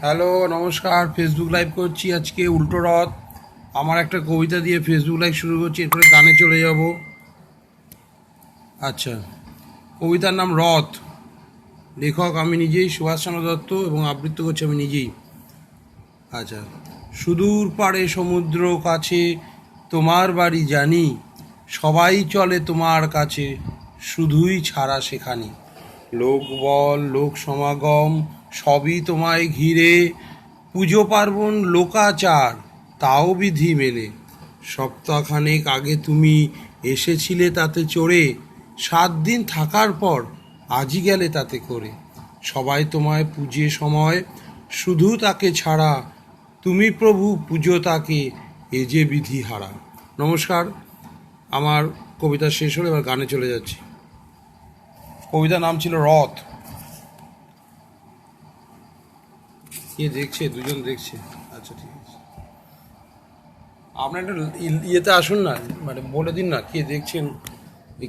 Hello, নমস্কার। Facebook live করছি আজকে উল্টো রথ। আমার একটা কবিতা দিয়ে ফেসবুক লাইভ শুরু করছি, এরপরে গানে চলে যাব। আচ্ছা, কবিতার নাম রথ। লেখক আমি নিজেই, সুভাষচন্দ্র দত্ত, এবং আবৃত্তি করছি আমি নিজেই। আচ্ছা, সুদূর পাড়ে সমুদ্র কাছে তোমার বাড়ি জানি, সবাই চলে তোমার কাছে, শুধুই ছাড়া সেখানে। লোকবল, লোক সমাগম সবই তোমায় ঘিরে, পুজো পার্বণ লোকাচার তাও বিধি মেলে। সপ্তাহখানেক আগে তুমি এসেছিলে তাতে চড়ে, 7 দিন থাকার পর আজই গেলে তাতে করে। সবাই তোমায় পুজে সময়, শুধু তাকে ছাড়া, তুমি প্রভু পুজো তাকে, এ যে বিধি হারা। নমস্কার, আমার কবিতা শেষ হলো, এবার গানে চলে যাচ্ছি। কবিতার নাম ছিল রথ। কে দেখছে? দুজন দেখছে। আচ্ছা, ঠিক আছে। আপনার একটু ইয়েতে আসুন না, মানে বলে দিন না কে দেখছেন,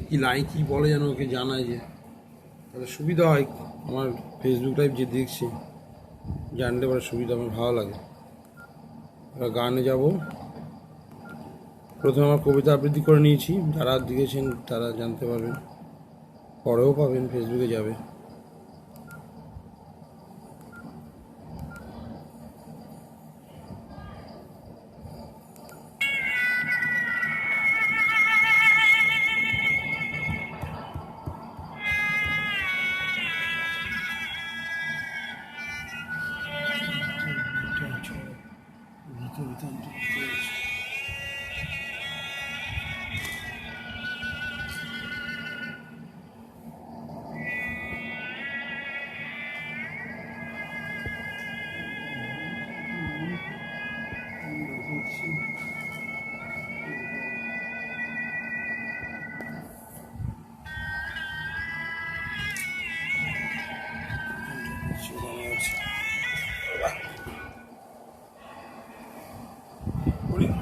কি লাইন কি বলে যেন ওকে জানায়, যে তাহলে সুবিধা হয়। আমার ফেসবুক লাইভ যে দেখছে জানলে বড় সুবিধা, আমার ভালো লাগে। এবার গানে যাব। প্রথমে আমার কবিতা আবৃত্তি করে নিয়েছি, যারা দেখেছেন তারা জানতে পারবেন, পরেও পাবেন, ফেসবুকে যাবে।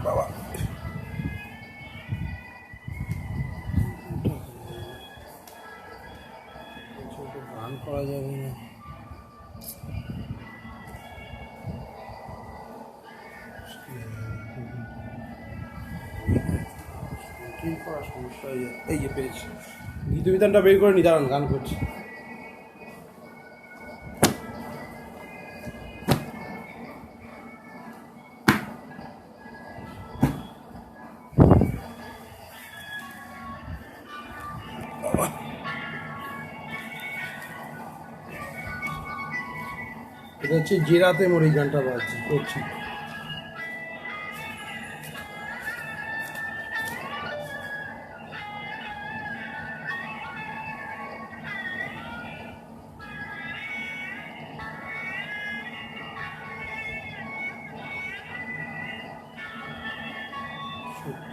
বাবা, গান করা যাবে না। কি করার সমস্যা হয়ে যায়। এই যে পেয়েছি, গীত বিধানটা বের করে নি, দাঁড়ান, গান করছি। এটা হচ্ছে যে রাতে মোর, এই গানটা বাজছে করছি। সত্য।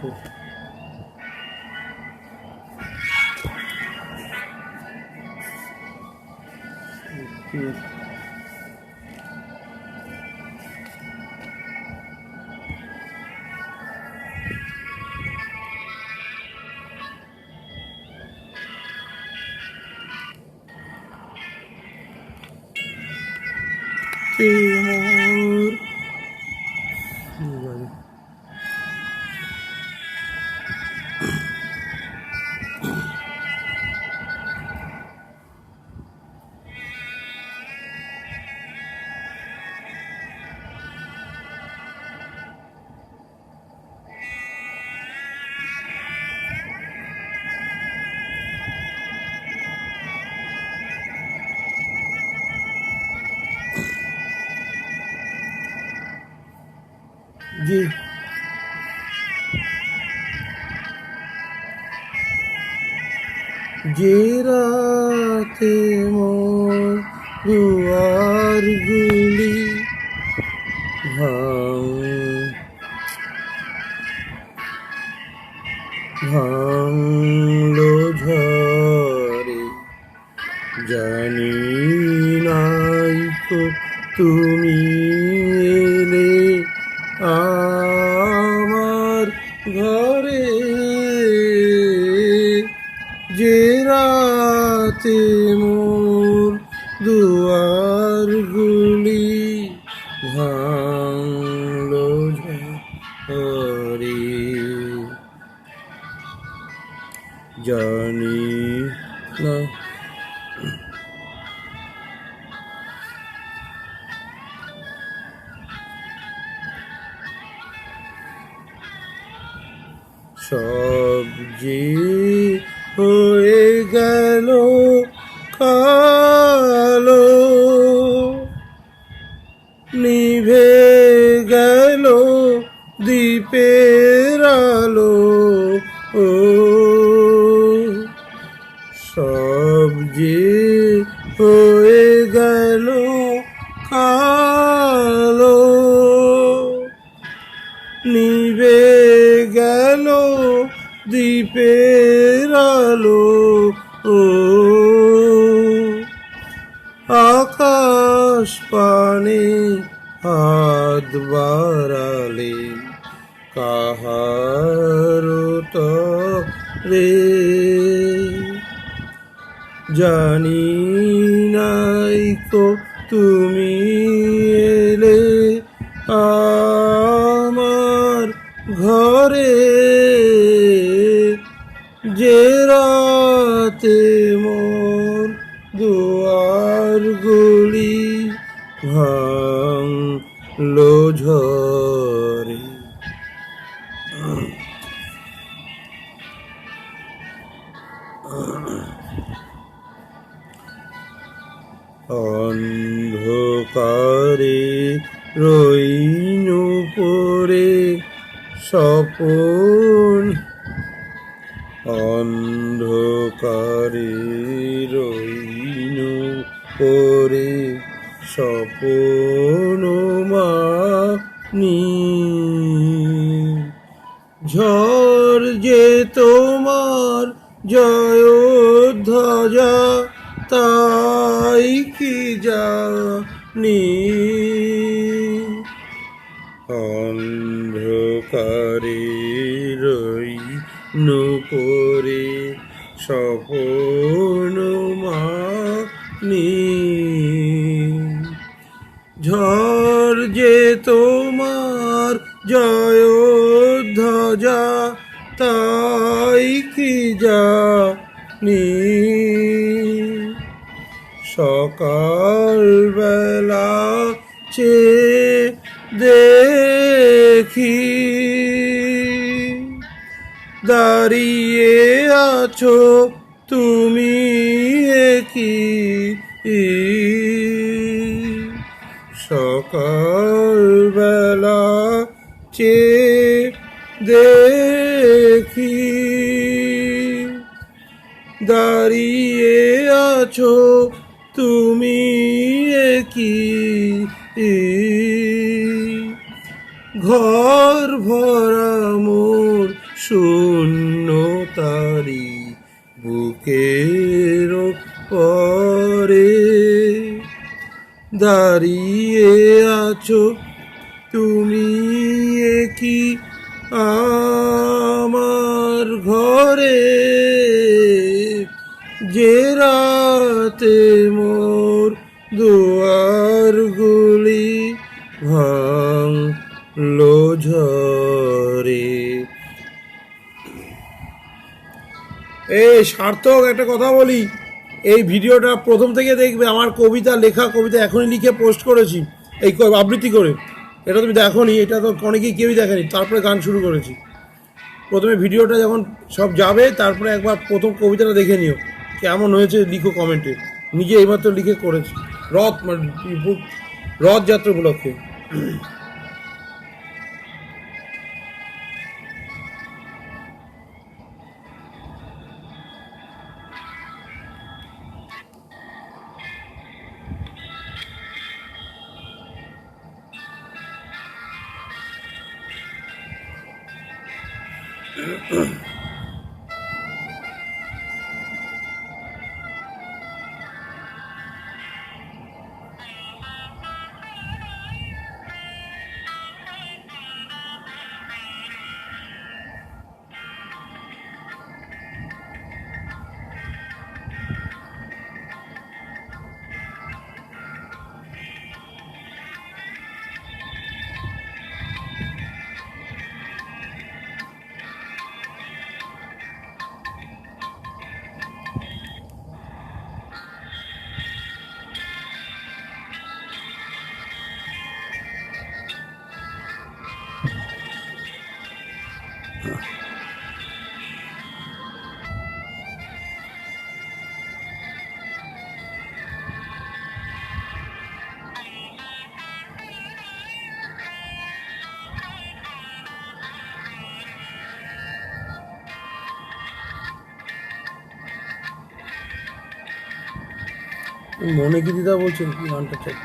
যে যে রাতে মোর দুয়ার গুলি ভাঙলো ঝরে, জানি নাই তো তুমি এলে আমার ঘরে। যে রাতে মোর দুয়ার গুলি সব যে হয়ে গেল কালো, নিভে গেল দ্বীপের আলো, ও সব যে হয়ে গেল কালো, নিভে গেল দ্বীপের আলো, ও আকাশ পানে হাত বাড়ালে কাহার তরে, জানি নাই তো তুমি এলে আমার ঘরে, যে রাতে মোর দুয়ারগুলি ভাঙলো ঝড়ে। অন্ধকারে রইনু পরে স্বপন, অন্ধকারে রইনু পরে স্বপন মানি, ঝড় যে তোমার জয় ধ্বজা তাই কি জানি, অন্ধকারে রইনু পরে স্বপন মানি, ঝড় যে তোমার জয় ধ্বজা তাই কি জানি, সকাল বেলা চেয়ে দেখি দাঁড়িয়ে আছো তুমি কি, সকাল বেলা চেয়ে দেখি দাঁড়িয়ে আছো তুমি কি, ঘর ভরা মোর শূন্য তারি বুকের পরে, দাঁড়িয়ে আছো তুমি কি আমার ঘরে, যে রাতে মোর দুয়ারগুলি ভাঙলো ঝড়ে। এই সার্থক, একটা কথা বলি, এই ভিডিওটা প্রথম থেকে দেখবে। আমার কবিতা, লেখা কবিতা এখনই লিখে পোস্ট করেছি এই আবৃত্তি করে। এটা তুমি দেখোনি, এটা তো অনেকেই কেউই দেখেনি, তারপরে গান শুরু করেছি। প্রথমে ভিডিওটা যখন সব যাবে তারপরে একবার প্রথম কবিতাটা দেখে নিও, কেমন হয়েছে লিখো কমেন্টে। নিজে এইমাত্র লিখে করেছি রথযাত্রা উপলক্ষে। মনে কি দিদা বলছেন কি গানটা চাই?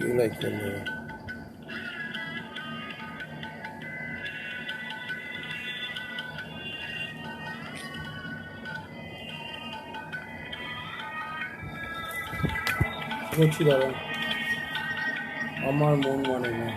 You like them, করছি দাদা, আমার মন মানে না।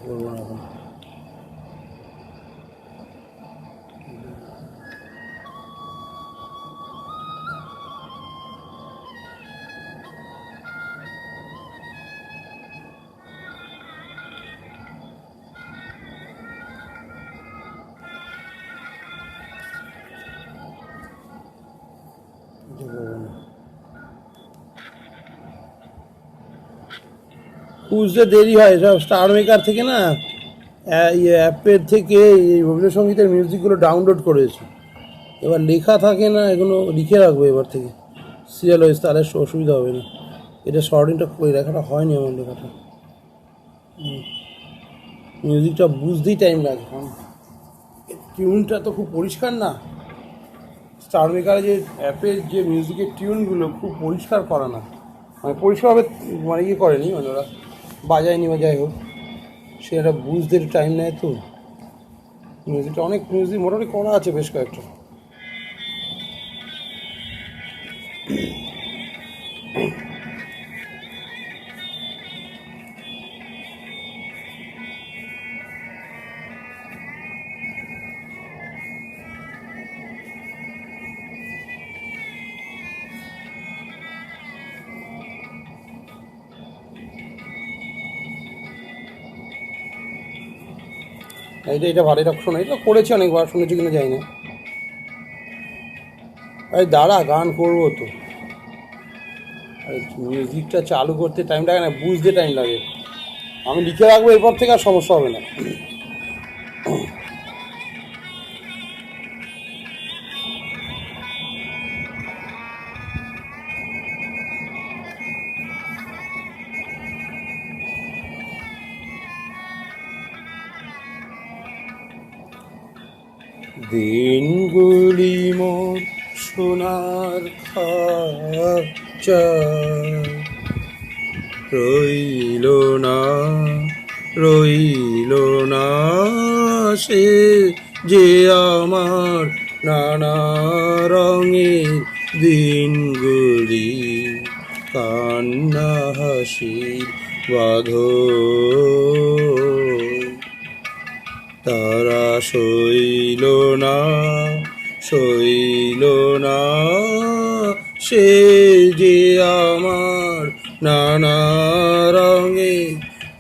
করবো না এখন। বুঝতে দেরি হয় সব স্টার মেকার থেকে না, ইয়ে অ্যাপের থেকে এই রবীন্দ্রসঙ্গীতের মিউজিকগুলো ডাউনলোড করেছি। এবার লেখা থাকে না, এগুলো লিখে রাখবো এবার থেকে, সিরিয়াল ওয়াইজ, তাহলে অসুবিধা হবে না। এটা শর্টিংটা করে লেখাটা হয়নি আমার লেখাটা, মিউজিকটা বুঝতেই টাইম লাগে, কারণ টিউনটা তো খুব পরিষ্কার না। স্টার মেকারে যে অ্যাপের যে মিউজিকের টিউনগুলো খুব পরিষ্কার করা না, মানে পরিষ্কারভাবে মানে ইয়ে করেনি, মানে ওরা বাজায়নি বা যাই হোক, সেটা বুঝতে টাইম নেয়। তো মিউজিকটা অনেক মিউজিক মোটামুটি করা আছে বেশ কয়েকটা। এটা ভালো, এটা শোনা, এটা করেছি অনেকবার, শুনেছি কিনা যাই না। আরে দাঁড়া, গান করবো তো, মিউজিকটা চালু করতে টাইম লাগে না, বুঝতে টাইম লাগে। আমি লিখে রাখবো, এরপর থেকে আর সমস্যা হবে না। দিনগুলি মোর সোনার খাঁচা, রইল না রইল না সে যে আমার নানা রঙের দিনগুলি, কান্না হাসির বাঁধন সইল না সইল না সে যে আমার নানা রঙে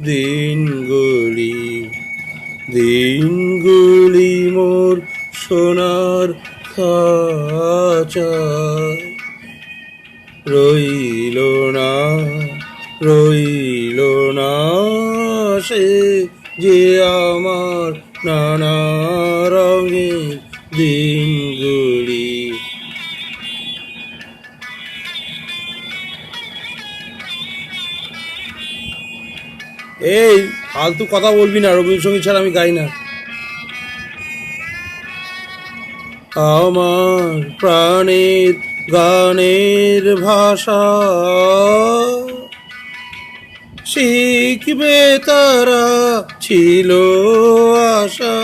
দিনগুলি দিনগুলি মোর সোনার খাঁচায় রইল না রইল না সে যে আমার নানা রঙের দিনগুলি। এই ফালতু কথা বলবি না, রবীন্দ্রসঙ্গীত ছাড়া আমি গাই না। আমার প্রাণের গানের ভাষা শিখবে তারা ছিল আশা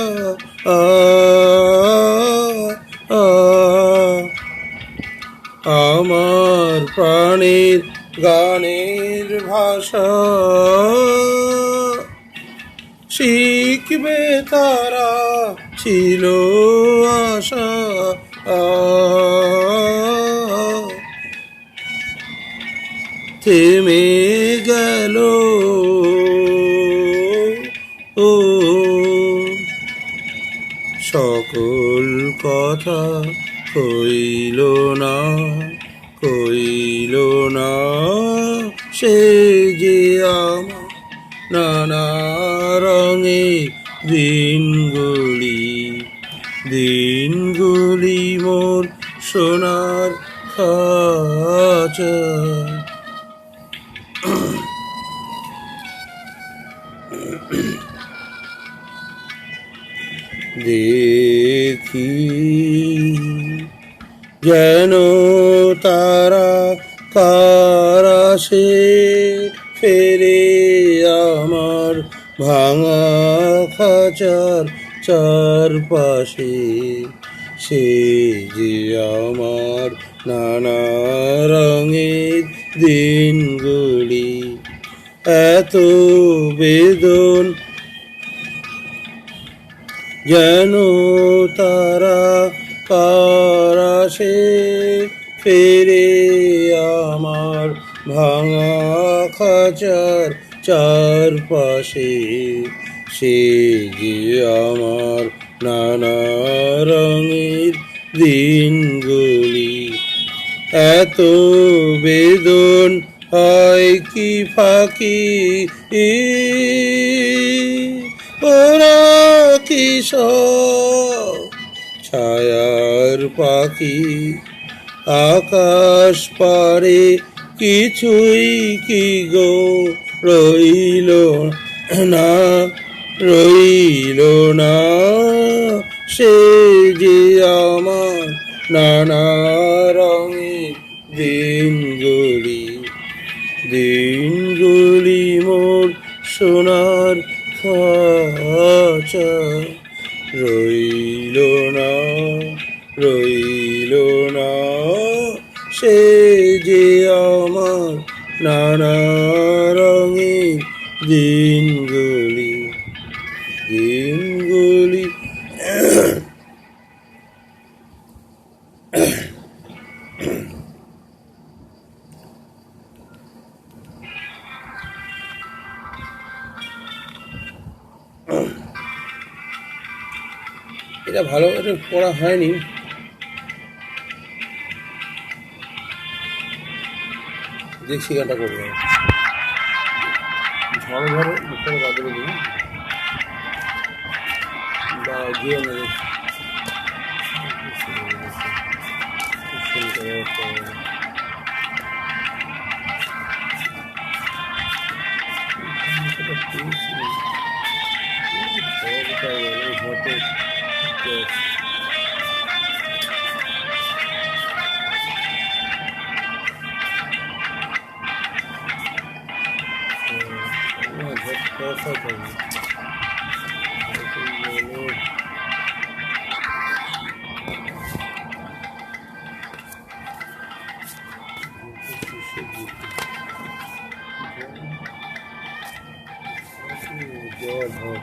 আমার প্রাণের গানের ভাষা শিখবে তারা ছিল আশা থেমে গেল ও সকল কথা কইল না কইল না সে যে আমার নানা রঙে দিনগুলি দিনগুলি মোর সোনার খাঁচা। দেখি যেন তারা কারাসে ফেরে আমার ভাঙা খাঁচার চারপাশে সে যে আমার নানা রঙের দিনগুলি এত বেদন যেন তারা কারাসে ফেরে আমার ভাঙা খাঁচার চারপাশে সে যে আমার নানা রঙের দিনগুলি এত বেদন হয় কি ফাঁকি ওরা কি সব ছায়ার পাখি আকাশ পারে কিছুই কি গো রইল না রইল না সে যে আমার নানা রঙের দিনগুলি দিনগুলি মোর সোনার খাঁচা রইল না রইল না সে যে আমার নানা রঙের দিনগুলি দিনগুলি। এটা ভালো করে পড়া হয়নি, দেখছি গানটা করবো ঝড়ে ঝড়ে মুখে বাদলে দিই বা গিয়ে জল হোক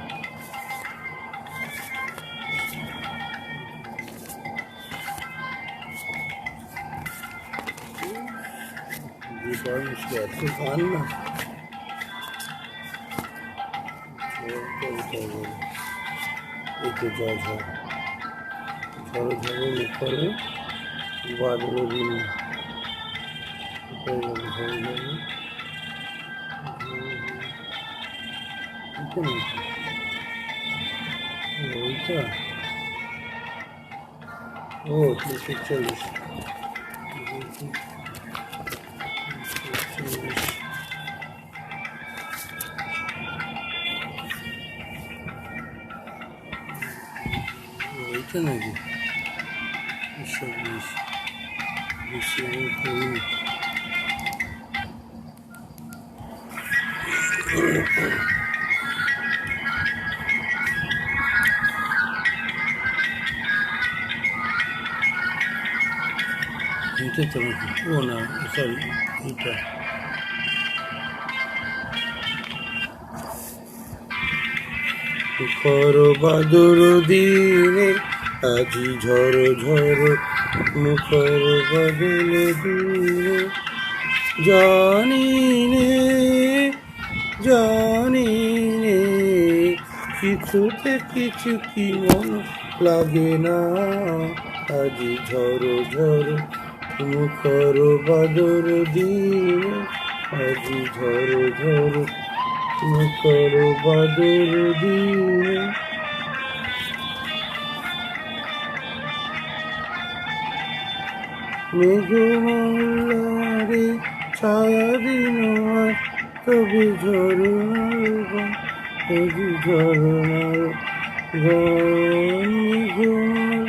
এত গান না এই তো ঝড় ঝড় ঝড় ঝড় করে বাদল দিন ঝড় ঝড় ওইটা ও 340 ওইটা নাকি 120 এটা তো নাকি ও না সরি এটা মুখর বাদর দিনে আজি ঝড় ঝড় মুখর বাদল দিনে জানি নে কিছুতে কিছু কি মন লাগে না আজি ঝড় ঝড় মুখর বাদর দিনে আজি ঝড় ঝড় মুখর বাদর দিনে মেঘমালারে ছায়া দিন তবে ঝরনার আজি ঝরনার মেঘমাল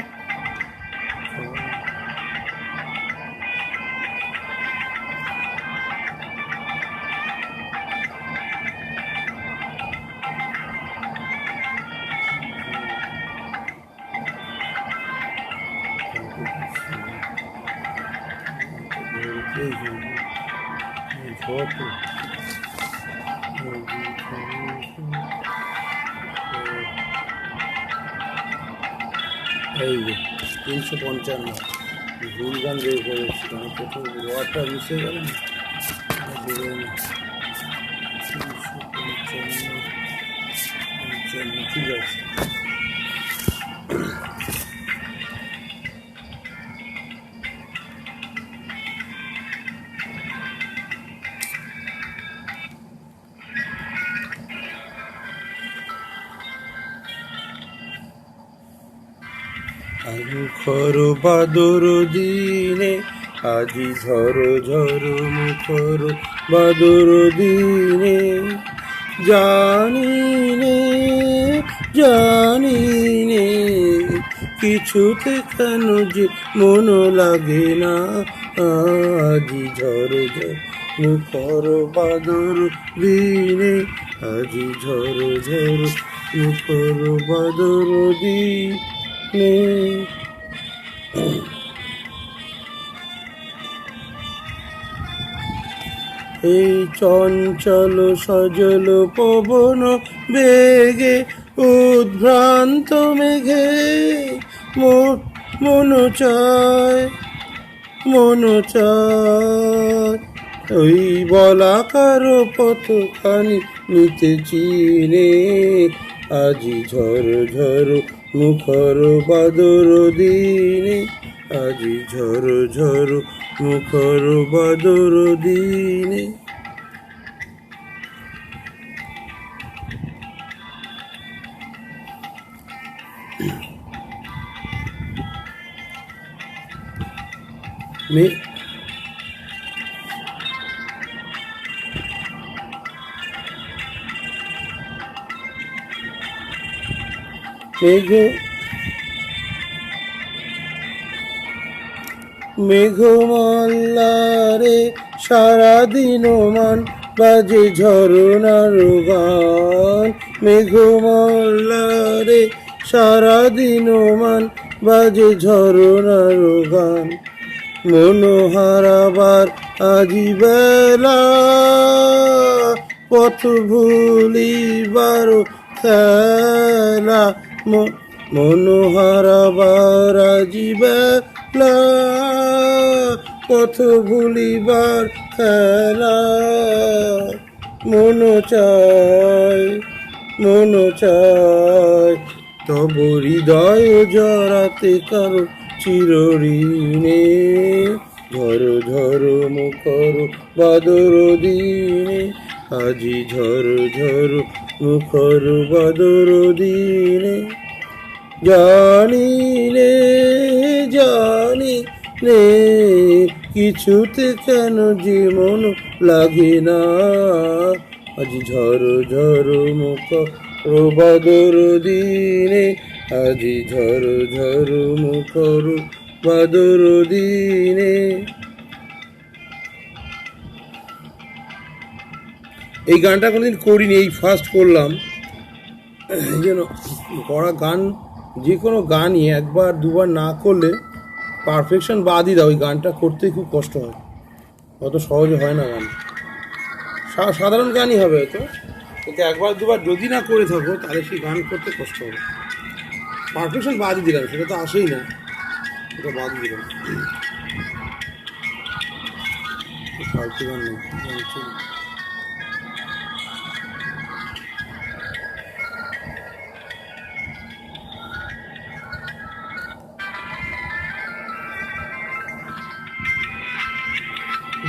এই 355 ভুল গান বের করেছি আমি প্রথম ওয়াটা মিশে গেল না 355 ঠিক আছে মুখর বাদর দিনে আজি ঝড় ঝড় মুখর বাদর দিনে জানি নে কিছুতে কেন যে মন লাগে না আজি ঝড় ঝড় মুখর বাদর দিনে আজি ঝড় ঝড় মুখর বাদর দিনে এই চঞ্চল সজল পবন বেগে উদ্ভ্রান্ত মেঘে মন চায় ওই বলাকার পথখানি নিতে চিনে আজি ঝড় ঝড় মুখর বাদর দিনে আজি ঝড় ঝড় মুখর বাদর দিনে মেঘমালারে সারাদিন মান বাজে ঝরনার গান মেঘমালারে সারাদিন মান বাজে ঝরনার গান মনোহারাবার আজি বেলা পথ ভুলিবার খেলা মনোহারাবার আজি বেলা কত ভুলিবার খেলা। মন চায়, মন চায় তব হৃদয় জড়াতে কারো চিরঋণে। ঝড়ো ঝড়ো মুখর বাদর দিনে, আজি ঝড়ো ঝড়ো মুখর বাদর দিনে। জানি নে, জানি নে, কিছুতে কেন যে মন লাগে না। আজি ঝড়ো ঝড়ো মুখর বাদর দিনে, আজি ঝড়ো ঝড়ো মুখর বাদর দিনে। এই গানটা কোনোদিন করিনি, এই ফার্স্ট করলাম। এই জন্য করা গান, যে কোনো গানই একবার দুবার না করলে পারফেকশন বাদই দাও, ওই গানটা করতে খুব কষ্ট হয়, অত সহজে হয় না গান। সাধারণ গানই হবে হয়তো, কিন্তু একবার দুবার যদি না করে থাকো তাহলে সেই গান করতে কষ্ট হবে। পারফেকশন বাদই দিলাম, সেটা তো আসেই না, সেটা বাদই দিলাম। ফালতু গান নেই।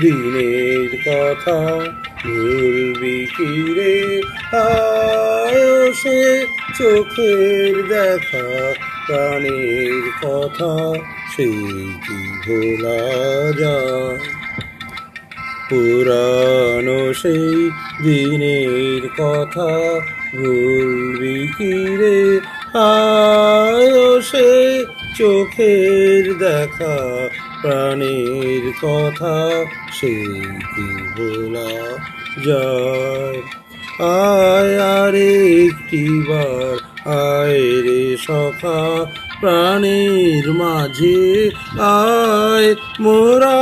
দিনের কথা ভুলবি কি রে, আয়সে চোখের দেখা, প্রাণের কথা সেই কি ভোলা যায়। পুরানো সেই দিনের কথা ভুলবি কি রে, আয়সে চোখের দেখা, প্রাণের কথা সেই কি ভোলা যায়। আয় আরে একটিবার আয় রে সখা, প্রাণের মাঝে আয়, মোরা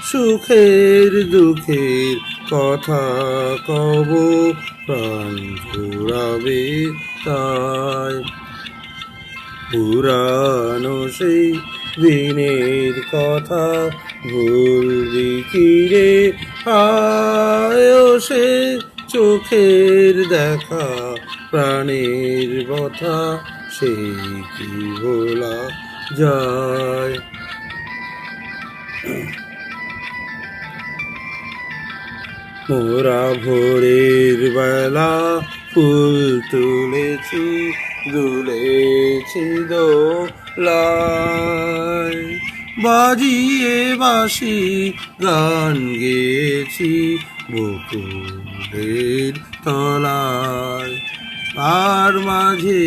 সুখের দুঃখের কথা কব, প্রাণ জুড়াবে তাই। পুরানো সেই দিনের কথা ভুলবি কি রে, আয়সে চোখের দেখা, প্রাণের কথা সেই কি ভোলা যায়। মোরা ভোরের বেলা ফুল তুলেছি, দুলেছি দোলায়, বাজিয়ে বাঁশি গান গেয়েছি বকুলের তলায়। আর মাঝে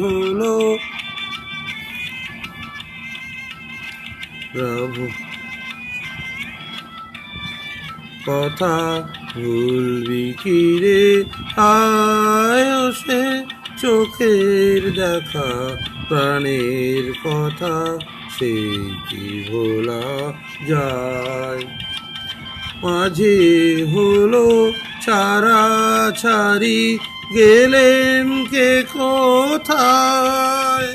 হলো কথা ভুলবি কি রে, আয়সে চোখের দেখা, প্রাণের কথা সেই কি ভোলা যায়। মাঝে হলো ছাড়াছাড়ি, গেলেন কে কোথায়,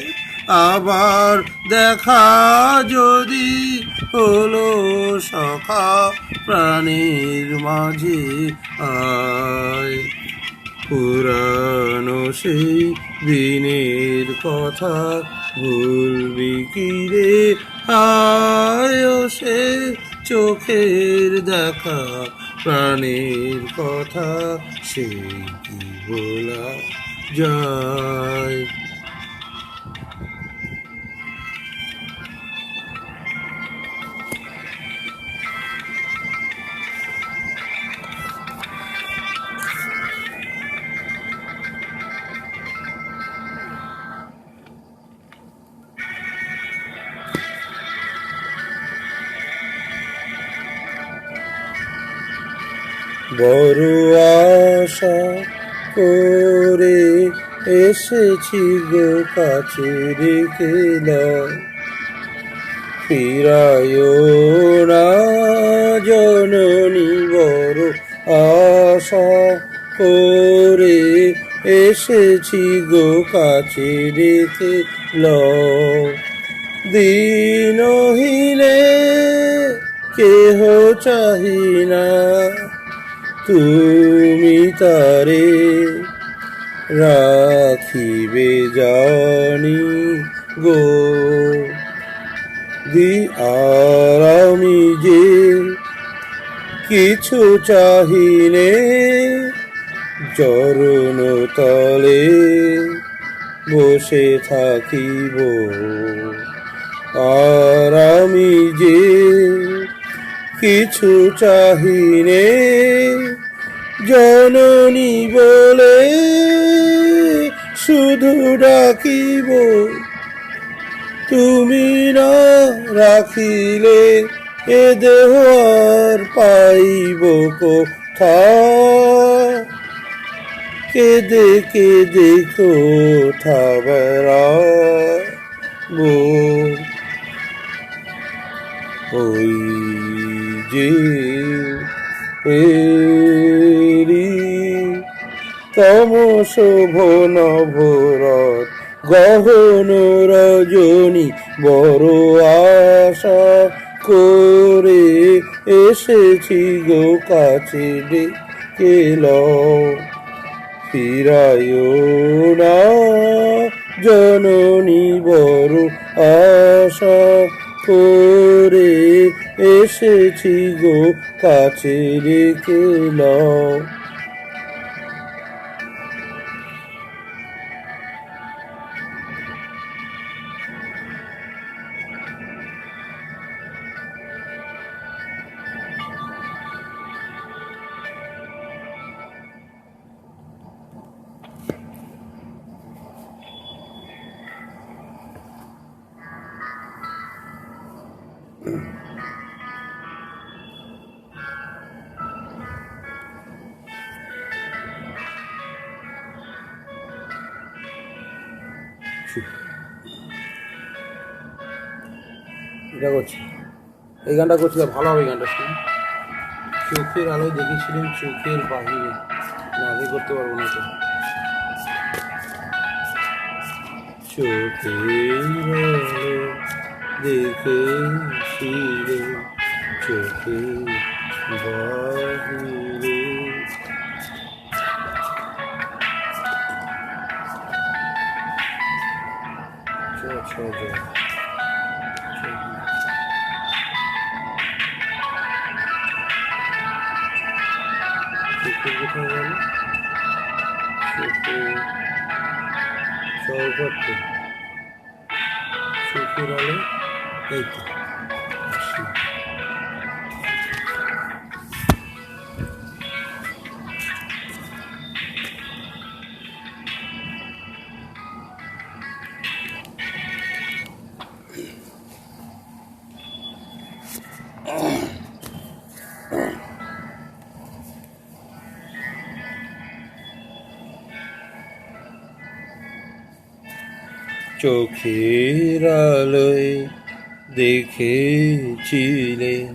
আবার দেখা যদি হলো সখা, প্রাণের মাঝে আয়। পুরানো সেই দিনের কথা ভুলবি কি রে, আয়সে চোখের দেখা, প্রাণের কথা সেই কি ভোলা যায়। বড় আশা করে এসেছি গো কাছে রেখে দাও, ফিরায়ও না জননী। বড় আশা করে এসেছি গো কাছে রেখে লও, দিনহীনে কেহ চাহি না, তুমি তারে রাখিবে জানি গো। আর আমি যে কিছু চাহিনে, চরণ তলে বসে থাকিব। আর আমি যে কিছু চাহিনে, জননী বলে শুধু ডাকিব। তুমি না রাখিলে এ দেহ আর পাইব কোথা, কেঁদে কেঁদে কোথা বেড়াবো। ওই যে এরি তমস ভন ভরত গহন রজনী, বড় আশা করে এসেছি গো কাছে, ডেকে লও ফিরাইও না জননী, বড় আশা করে এসেছি গো কাছে, ডেকে লও। এটা করছি, এই গানটা করছিলাম, ভালো হবে এই গানটা শুনে। চোখের আলোয় দেখেছিলেন চোখের বাহিরে, না আগে করতে পারবো না তো। চোখের আলোয় দেখেছিলেন চোখের বাহিরে, কোথায় গেল চৌপট্টি, চোখের আলো, এই তো চোখের আলোয় দেখেছিলেন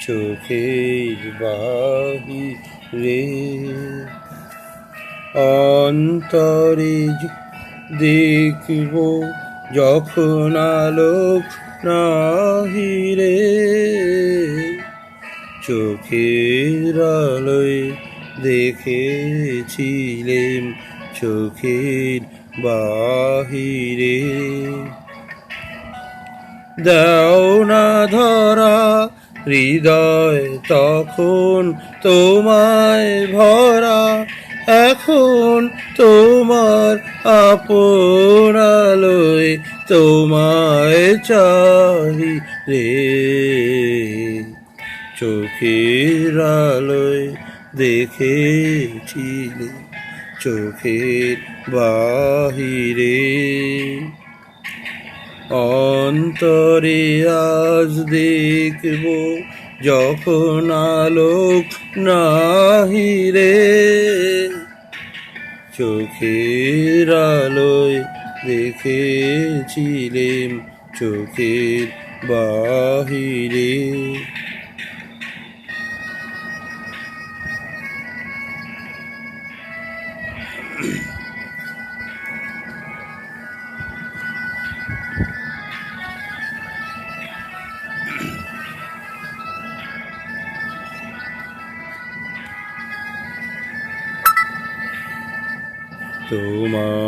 চোখের বাহিরে, অন্তরে দেখব যখন আলোক নাহিরে। চোখের আলোয় দেখেছিলেন চোখের বাহিরে, দাও না ধরা হৃদয় তখন তোমায় ভরা, এখন তোমার আপন আলোয় তোমায় চাহি রে। চোখের আলোয় দেখেছিলে চোখের বাহিরে, অন্তরে আজ দেখব যখন আলোক নাহিরে। চোখের আলোয় দেখেছিলেন চোখের বাহিরে।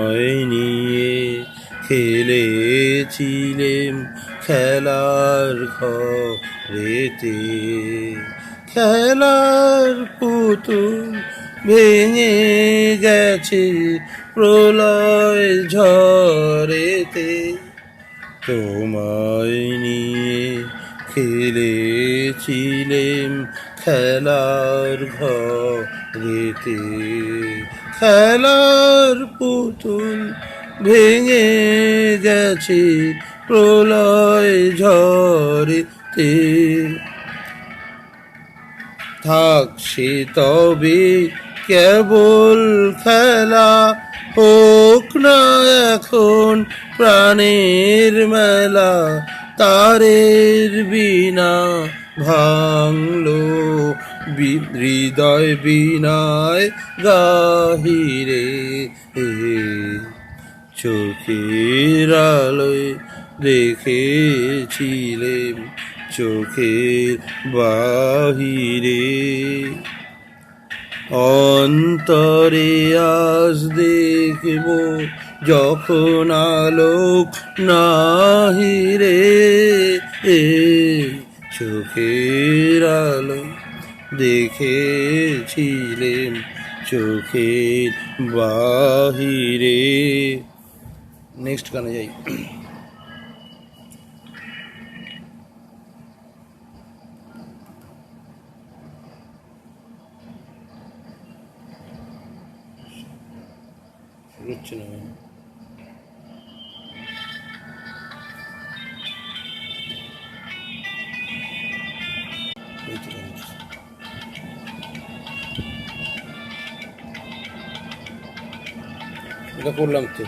তোমায় নিয়ে খেলেছিলেম খেলার ঘরেতে, খেলার পুতুল ভেঙে গেছে প্রলয় ঝড়েতে, তোমায় নিয়ে খেলেছিলেম খেলার ঘরেতে, খেলার পুতুল ভেঙে গেছে প্রলয় ঝড়েতে। থাক সে তবে কেবল খেলা, হোক না এখন প্রাণের মেলা, তারের বিনা ভাঙলো হৃদয় বিনায় গাহিরে, চোখের আলোয় দেখেছিলেম চোখের বাহিরে, অন্তরে আজ দেখব যখন আলোক নাহিরে, চোখের আলো দেখেছিলেম চোখের বাহিরে। নেক্সট গানে যাই। হচ্ছে না এটা করলাম তো।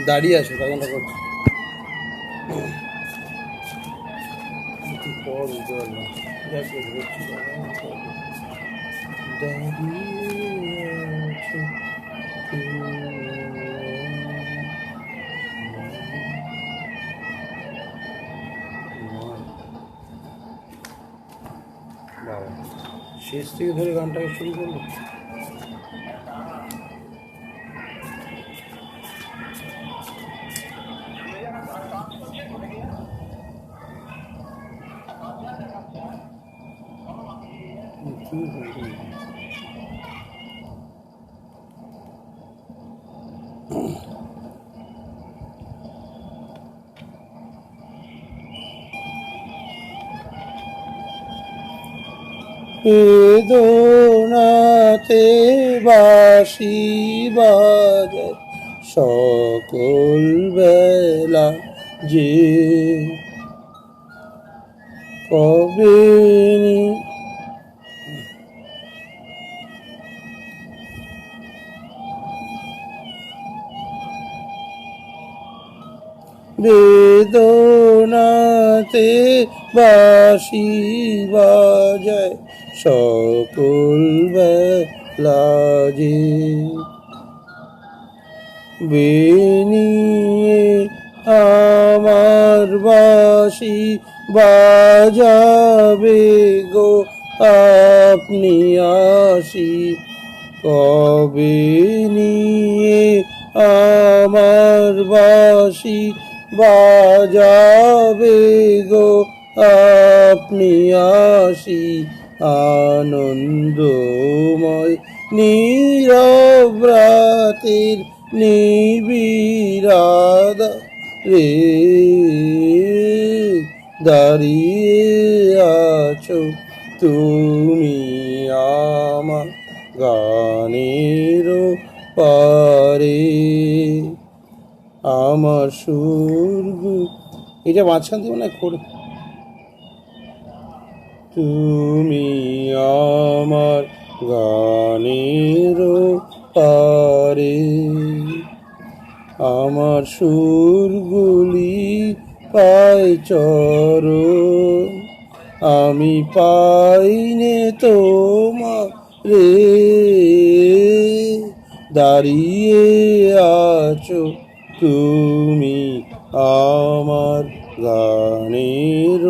দাঁড়িয়ে আছে তখনটা করছি পর বুঝতে পারলাম। বাবা শেষ থেকে ধরে গানটাকে শুরু করলো। বেদনাতে বাঁশি বাজায় সকল বেলা যে, কবে বেদনাতে বাঁশি বাজায় সকল বেলা যে, বেনিয়ে আমার বাঁশি বাজাবে গো আপনি আসি, কবে নিয়ে আমার বাঁশি বাজাবে গো আপনি আসি আনন্দময় নীরব রাতের নিবিড়াদা রে দাঁড়িয়ে আছো তুমি আমার গানের পারে আমার সুর এটা মাঝখান দিয়ে মনে করে তুমি আমার গানের পারে আমার সুরগুলি পাই চরণ আমি পাইনে তোমার রে দাঁড়িয়ে আছো তুমি আমার গানের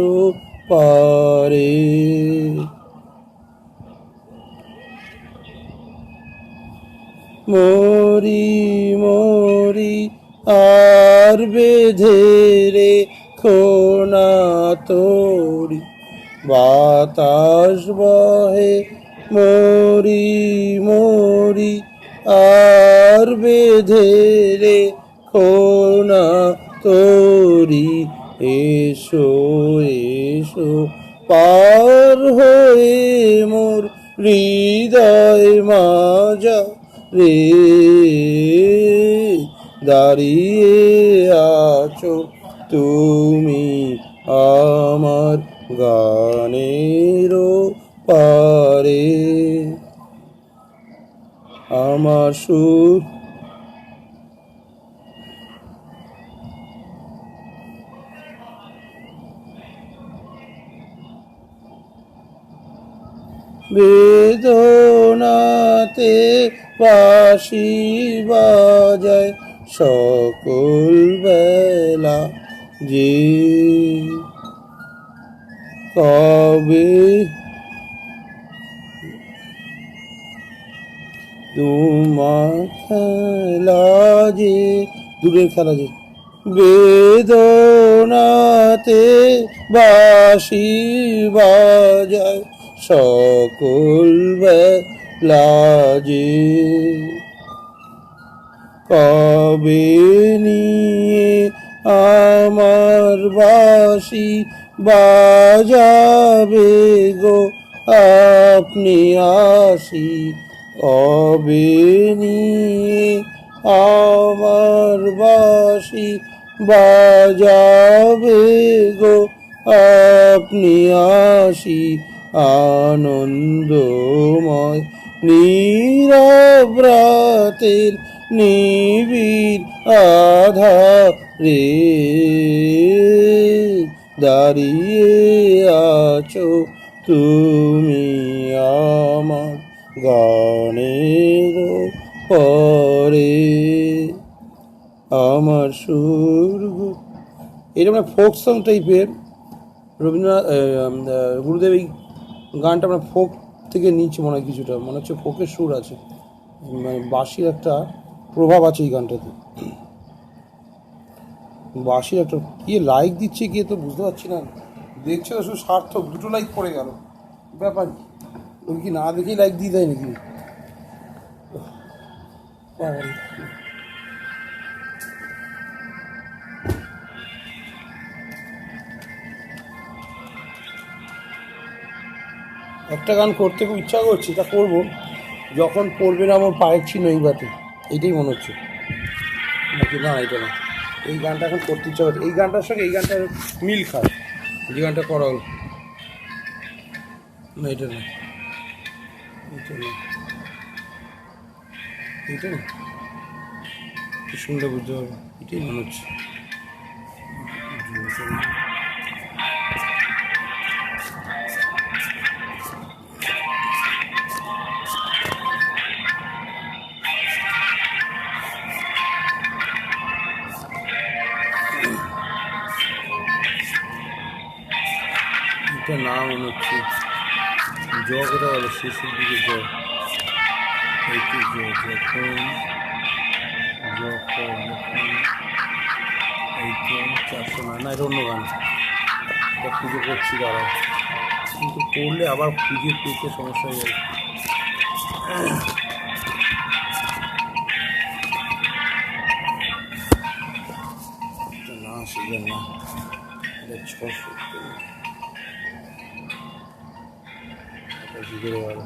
পারে মরি মরি আর বেঁধে রে খোনা তোরি বাতাস বহে মরি মরি আর বেঁধে রে খোনা তোরি এসো এসো পার হয়ে মোর হৃদয় মাজা রে দাঁড়িয়ে আছো তুমি আমার গানের পারে আমার সুর বেদনাতে বাঁশি বাজায় সকল বেলা যে কবে তোমার খেলা যে দূরের খেলা যে বেদনাতে বাঁশি বাজায় সকল বেলা যে কবে নিয়ে আমার বাঁশি বাজাবে গো আপনি আসি কবে নিয়ে আমার বাঁশি বাজাবে গো আপনি আসি আনন্দময় নীরব রাতের নিবিড় আধারে দাঁড়িয়ে আছো তুমি আমার গানের পরে আমার সুর এটা মানে ফোক সং টাইপের রবীন্দ্রনাথ গুরুদেব এই গানটা আমরা ফোক থেকে নিচে মনে হয় কিছুটা মনে হচ্ছে ফোকের সুর আছে মানে বাঁশির একটা প্রভাব আছে এই গানটাতে বাঁশির একটা কি লাইক দিচ্ছে কি তো বুঝতে পারছি না দেখছে তো শুধু সার্থক দুটো লাইক পড়ে গেল ব্যাপার কি না দেখেই লাইক দিয়ে দেয় নাকি একটা গান করতে খুব ইচ্ছা করছে তা করবো যখন পড়বে না আমার পায়ের ছিল এই বাতে এইটাই মনে হচ্ছে নাকি না এটা না এই গানটা এখন করতে ইচ্ছা করছে এই গানটার সঙ্গে এই গানটার মিল খায় যে গানটা করা হল না এটা না এটা না এটা না কি সুন্দর বুঝতে পারবো এটাই মনে হচ্ছে এটা না মনে হচ্ছে জ কোথায় গেল শেষের দিকে জ এইটি জ যখন জ এই তো 400 না, এটা অন্য গান। এটা পুজো করছি দাঁড়াও, কিন্তু করলে আবার পুজো পেতে সমস্যা হয়ে যাবে। না সেটা না, এটা 600 কি করে গেল।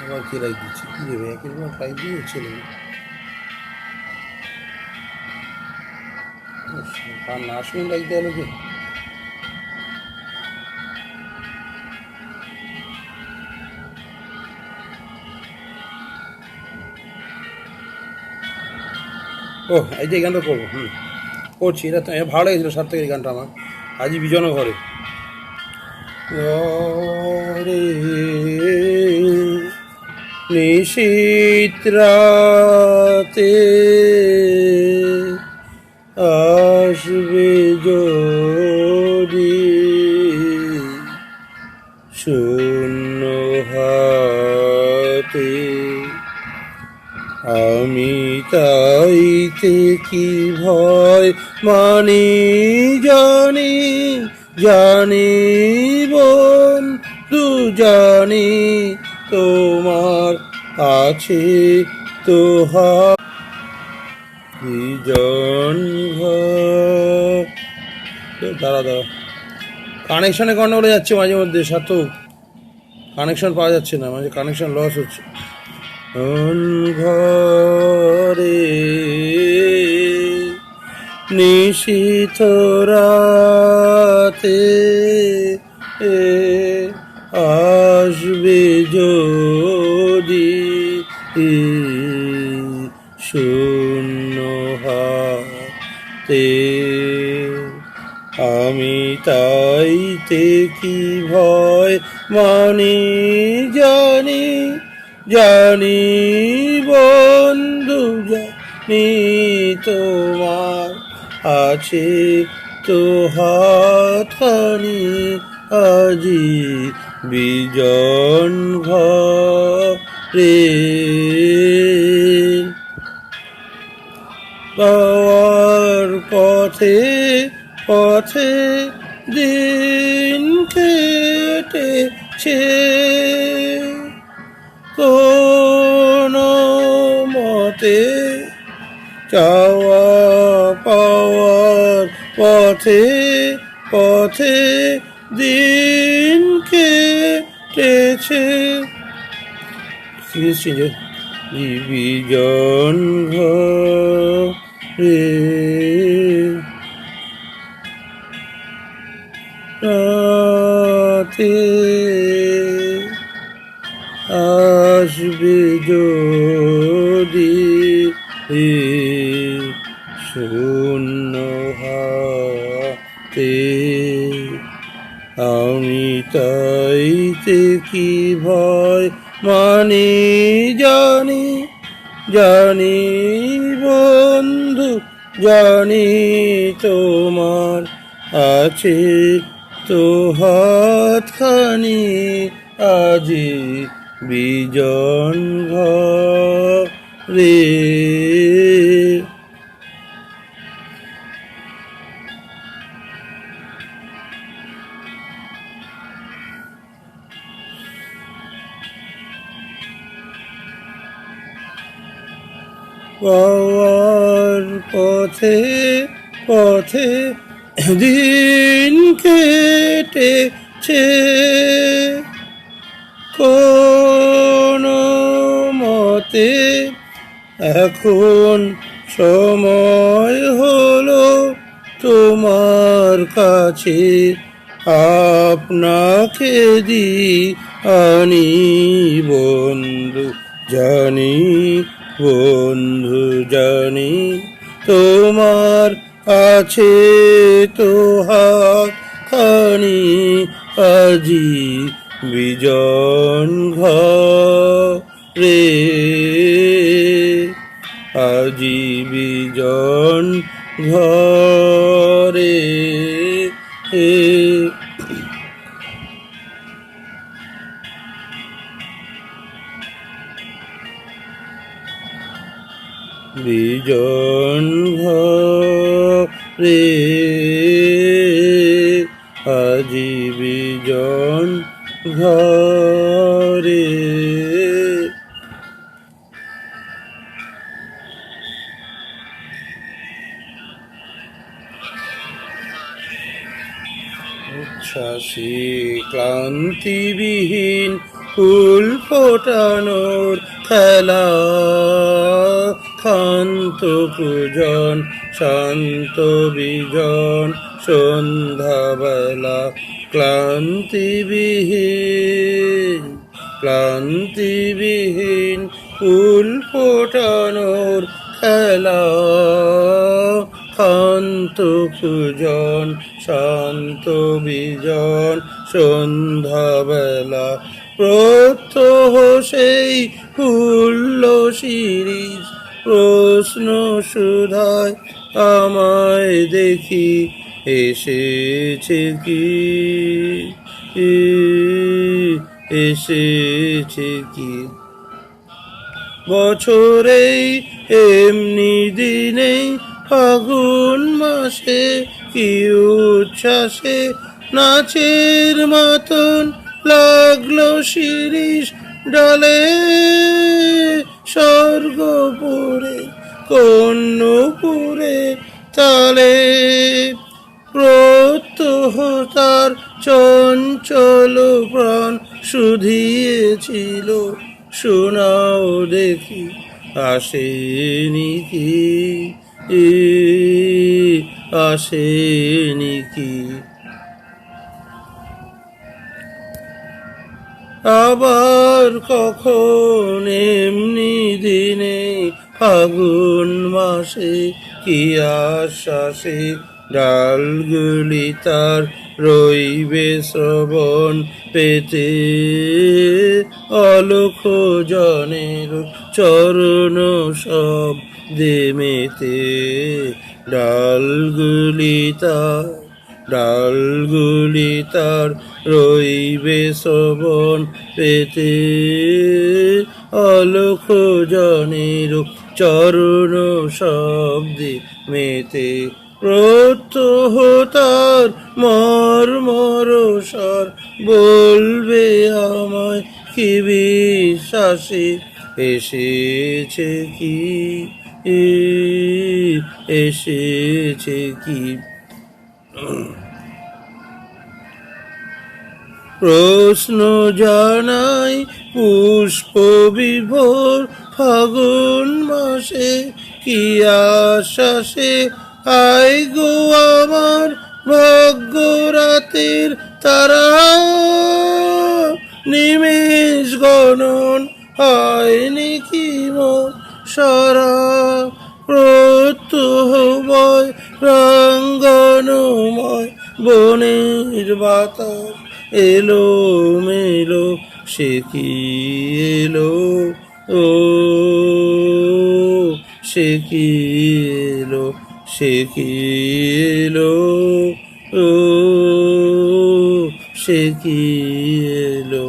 আবার কে লাইক দিচ্ছে, কী দেবে একই রকম লাইক দিয়ে ছেলে তার না শুনে লাইক দেওয়া লোকে। ও এই যে এই গানটা করবো, করছি, এটা তো ভালো লেগেছিলো সব থেকে এই গানটা আমার। আজই বিজন ঘরে ঘরে নিশীত রাতে আসবে যদি শূন্য হাতে, আমি তাইতে কি ভয় মানি জানি, জানি বন্ধু জানি তোমার আছে তো বিজন ঘর। দাঁড়া দাঁড়া, কানেকশানে গন্ডগোল যাচ্ছে মাঝে মধ্যে, সার্থক কানেকশন পাওয়া যাচ্ছে না, মাঝে কানেকশন লস হচ্ছে। ঘরে নিশীথ রাতে আসবে যদি শূন্য হাতে, আমি তাইতে কি ভয় মানি জানি, জানি বন্ধু জানি তোমার আছে তো হাতখানি আজি বিজন ঘরে। পাওয়ার পথে পথে দিন কেটেছে, কোনো মতে চাওয়া পাওয়ার পথে পথে দিন কেটেছে। বিজন ঘরে রাতে আসবে যদি শূন্য হাতে, আমি তাইতে কি ভয় মানি জানি, জানি বন্ধু জানি তোমার আছে তো হাতখানি আজি বিজন ঘরে। পাওয়ার পথে পথে দিন কেটেছে, কোনো মতে এখন সময় হলো তোমার কাছে আপনাকে দি আনি বন্ধু জানি, বন্ধু জানি তোমার আছে তো হাতখানি আজি বিজন ঘর। রে আজি বিজন ঘরে বিজন ঘরে আজি বিজন ঘরে উচ্ছ্বাসী ক্লান্তিবিহীন ফুল ফোটানোর খেলা ক্ষান্ত পূজন শান্ত বিজন সন্ধ্যাবেলা ক্লান্তিবিহীন ফুল ফোটানোর খেলা শান্ত পূজন শান্ত বিজন সন্ধ্যাবেলা প্রত্যহ সেই ফুল্ল শিরিষ প্রশ্ন সুধায় আমায় দেখি এসেছে কি এসেছে কি বছরেই এমনি দিনেই ফাগুন মাসে কি উচ্ছ্বাসে নাচের মতন লাগলো শিরিষ ডালে স্বর্গপুরে কর্ণপুরে তালে প্রত্যহ তার চঞ্চল প্রাণ শুধিয়েছিল শোনাও দেখি আসেনি কি আসেনি কি আবার কখন এমনি দিনে ফাগুন মাসে কি আশ্বাসে ডালগুলি তার রইবে শ্রবণ পেতে অলোক জনের চরণ সব দেমেতে ডালগুলি তার রইবে শ্রবণ পেতে অলোক জনের চরণ শব্দে মেতে প্রত্যহ তার মর্মর স্বর বলবে আমায় কি বিশ্বাসে এসেছে কি এসেছে কি প্রশ্ন জানাই পুষ্প বিভোর ফাগুন মাসে কি আশ্বাসে আই গো আমার ভাগ্য রাতের তারা নিমেষ গণন হয়নি কি মোর সারা প্রত্যহ বয় প্রাঙ্গণময় বনের বাতাস এলো মেলো সে কি এলো ও সে কি এলো সে কি এলো ও সে কি এলো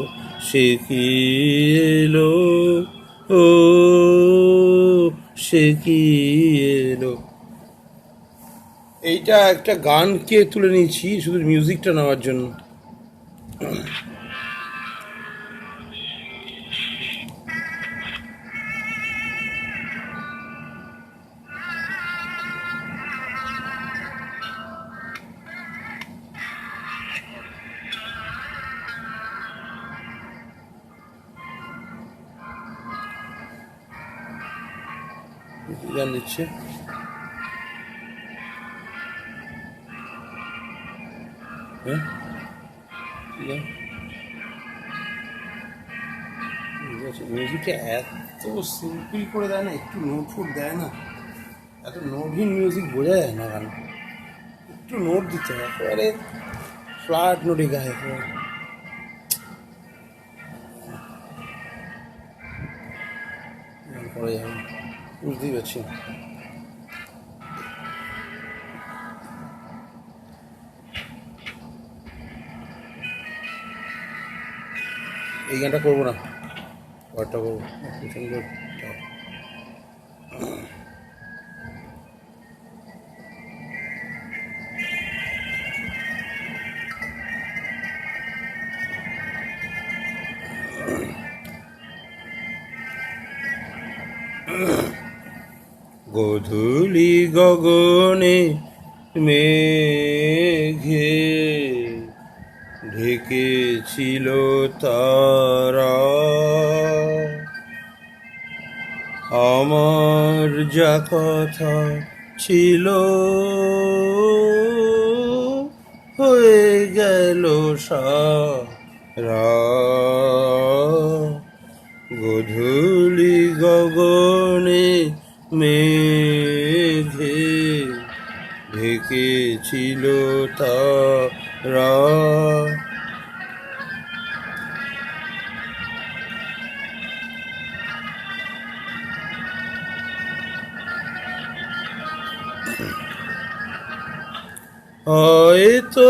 সে কি এলো ও সে কি এলো। এইটা একটা গানকে তুলে নিয়েছি শুধু মিউজিকটা নেওয়ার জন্য। গান দিচ্ছে মিউজিকটা এত সিম্পল করে দেয় না, একটু নোট ফুট দেয় না, এত নোটহীন মিউজিক বোঝা যায় না গান, একটু নোট দিতে হয়, একেবারে ফ্ল্যাট নোটে গায়ে একেবারে। করা যাবে না, বুঝতেই পারছি। এই গানটা করবো না, পরটা করবো। সুন্দর গোধূলি গগনে মেঘে ঢেকেছিল তারা, আমার যা কথা ছিল হয়ে গেল সারা। গোধূলি গগনে মেঘে ঢেকেছিল তারা, হয়তো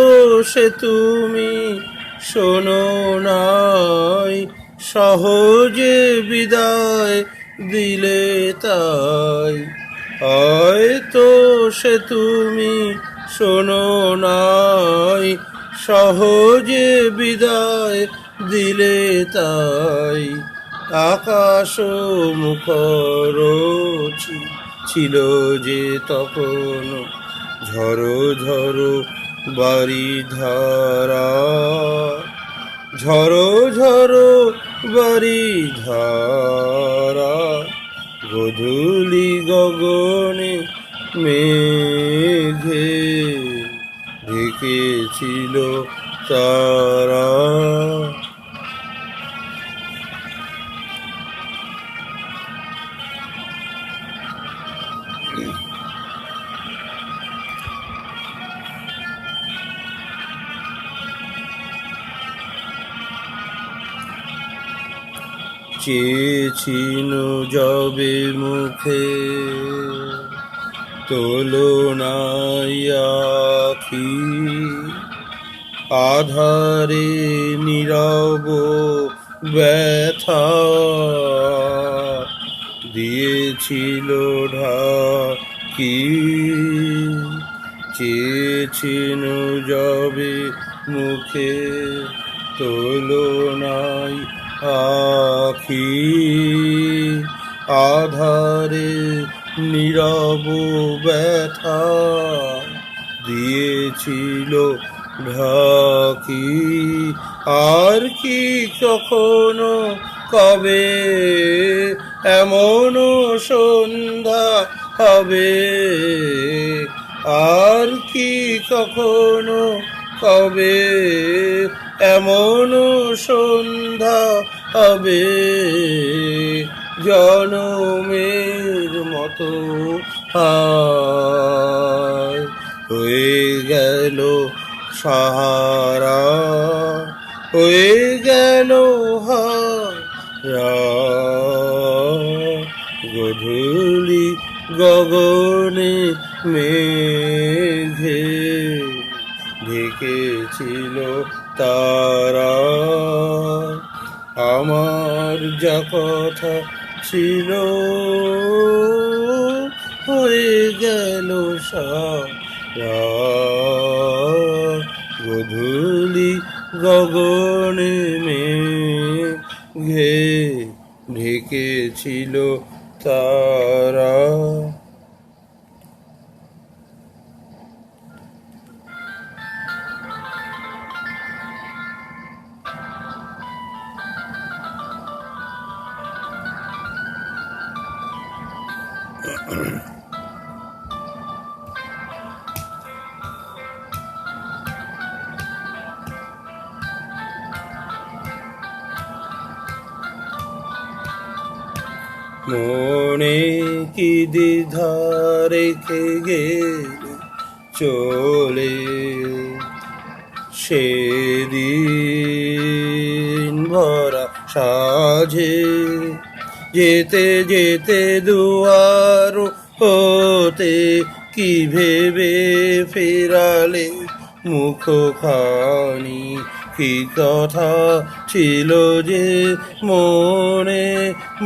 সে তুমি শোনো নাই, সহজে বিদায় দিলে তাই। হয়তো সে তুমি শোনো নাই, সহজে বিদায় দিলে তাই। আকাশ মুখর ছিল যে তখন ঝড়ো ঝড়ো বাড়ি ধারা, ঝড়ো ঝড়ো বাড়ি ধারা। গোধূলি গগনে মেঘে ঢেকেছিল তারা, চেয়েছিনু যাবে মুখে তুলনায় আঁখি, আধারে নীরব ব্যথা দিয়েছিল ঢাকি। চেয়েছিনু যাবে মুখে তুলনায় আঁখি, আধারে নীরব ব্যথা দিয়েছিল ঢাকি। আর কি কখনো কবে এমন সন্ধ্যা হবে, আর কি কখনো কবে এমন সন্ধ্যা হবে, জনমের মতো হায় হয়ে গেল সাহারা, হয়ে গেল হারা। গোধূলি গগনে মেঘে ঢেকেছিল তারা, আমার যা কথা ছিল হয়ে গেল সারা। গোধূলি গগনে মেঘে ঢেকেছিল তারা। মনে কি দ্বিধা রেখে গেলে চলে, সেদিন ভরা সাঝে যেতে যেতে দুয়ার হতে কি ভেবে ফেরালে মুখখানি, কি কথা ছিল যে মনে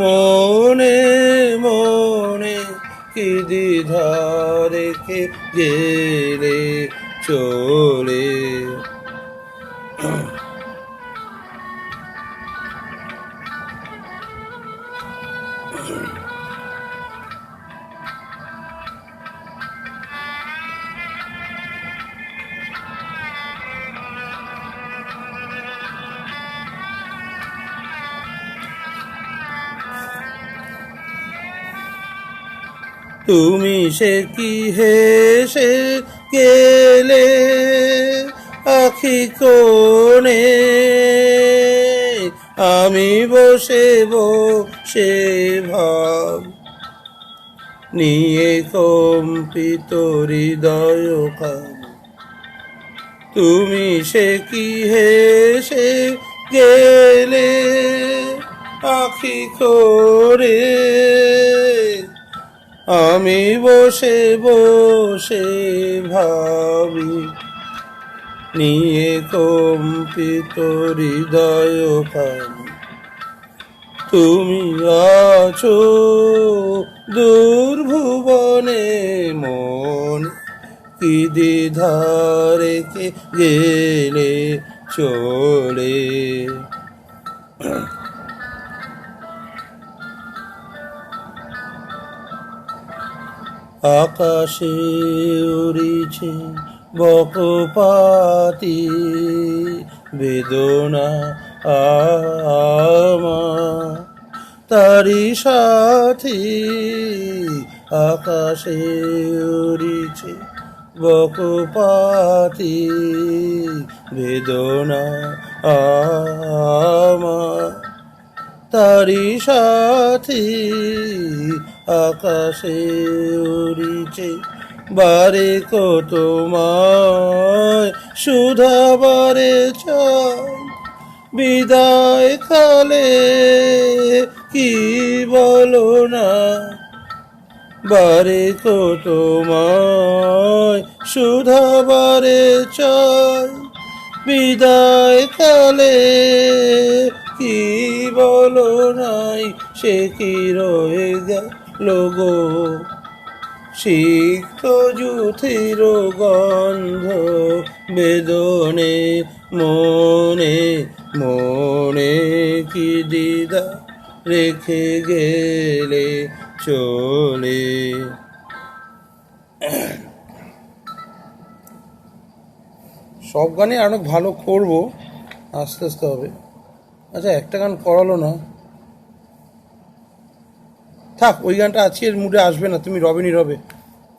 মনে মনে, কি দ্বিধা রেখে গেলে চলে। তুমি সে কি হেসে গেলে আখি কোণে, আমি বসে বসে ভাব নিয়ে কম্পিত হৃদয় কান। তুমি সে কি হেসে গেলে আখি করে, আমি বসে বসে ভাবি নিয়ে কম্পিত হৃদয় কান। তুমি আছো দূর ভুবনে মন, কি দ্বিধা রেখে গেলে চলে। আকাশে উড়িছে বকপাতি বেদনা আমার তারি সাথী। আকাশে উড়িছে বকপাতি বেদনা আমার তারি সাথী। আকাশে উড়িছে বারে কত মায় সুধাবারে চাই, বিদায় কালে কি বলো না। বারে কত মায় সুধাবারে চাই, বিদায় কালে কি বলো নাই। সে কি রয়ে গেল গো সিক্ত জুথির গন্ধ বেদনে মনে মনে, কি দ্বিধা রেখে গেলে চলে। সব গানে অনেক ভালো করবো, আস্তে আস্তে হবে। আচ্ছা, একটা গান করালো না, থাক ওই গানটা আজকের মুডে আসবে না। তুমি রবিনীর হবে,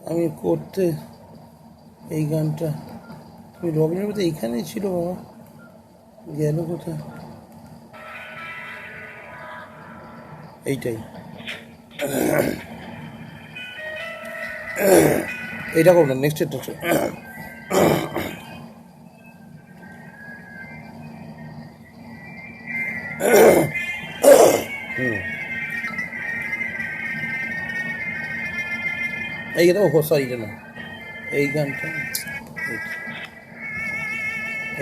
আমি করতে এই গানটা। তুমি রবিনীর মধ্যে এইখানেই ছিল বাবা, গেল কোথায়? এইটাই, এইটা করো না, নেক্সট এটা। এই গানটা, ও সরি, এটা না, এই গানটা,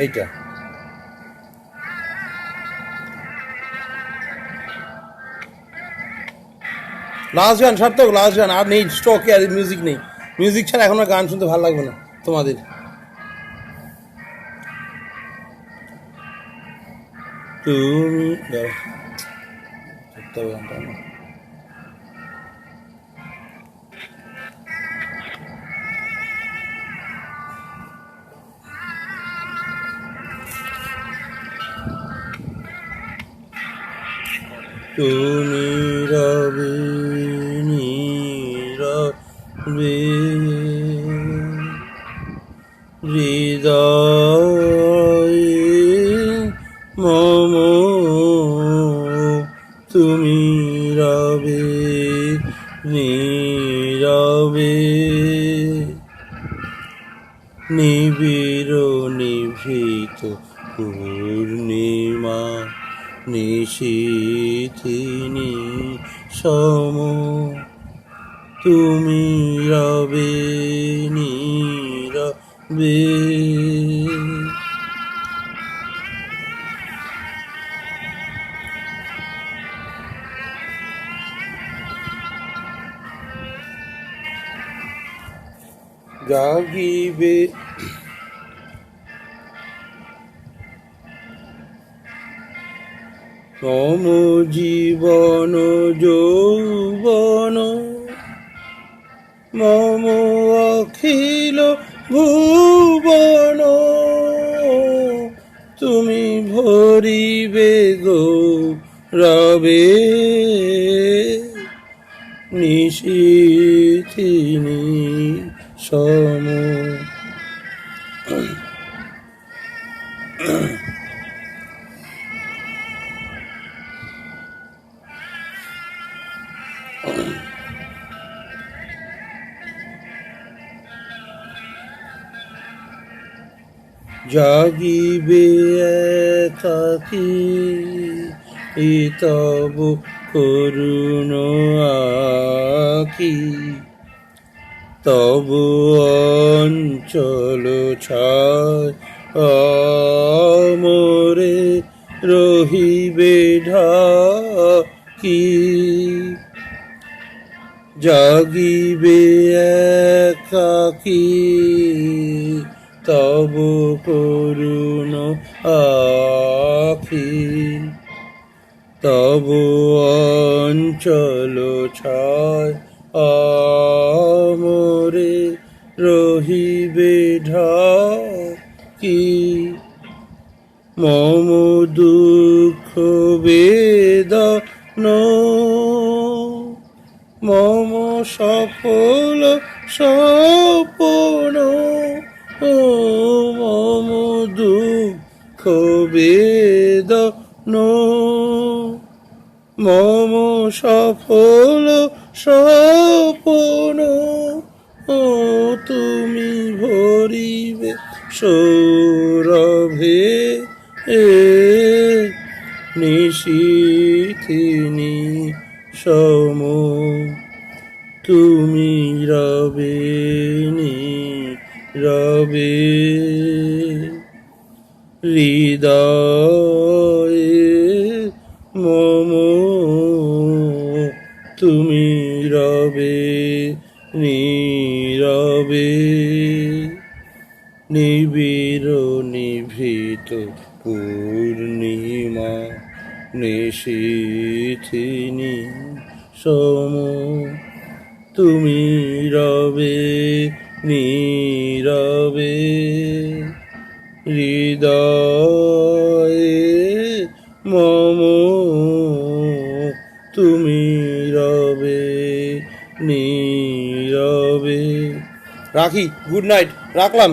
এইটা লাস্ট গান, সার্থক লাস্ট গান। আর নেই স্টকে, আর মিউজিক নেই। মিউজিক ছাড়া এখন আর গান শুনতে ভালো লাগবে না তোমাদের। তুমি গানটা না, তুমি রবে নীরবে হৃদয়ে মম, তুমি রবে নীরবে নিবিড় নিভৃত পূর্ণিমা নিশীথিনী সম, তুমি রবে নীরবে। জাগিবে মম জীবন যৌবন, মম অখিল ভুবন, তুমি ভরিবে গৌরবে, নিশীথিনী সম। জাগিবে একাকী তব করুণ আঁখি, তব অঞ্চল ছায় আমরে রহিবে ঢাকি। জাগিবে একাকী তব করুণ আঁখি, তব অঞ্চল ছায় আমরে রহিবে ঢাকি। মম দুঃখ বেদন, মম সফল স্বপন, মম দুঃখ বেদন, মম সফল স্বপন, তুমি ভরিবে সৌরভে, নিশীথিনী সম, তুমি রবে নীরবে। হৃদয়ে মম তুমি রবে নীরবে, নিবিড় নিভৃত পূর্ণিমা, নিশীথিনী সম, তুমি রবে নীরবে। হৃদয়ে মম তুমি রবে নীরবে। রাখি, গুড নাইট, রাখলাম।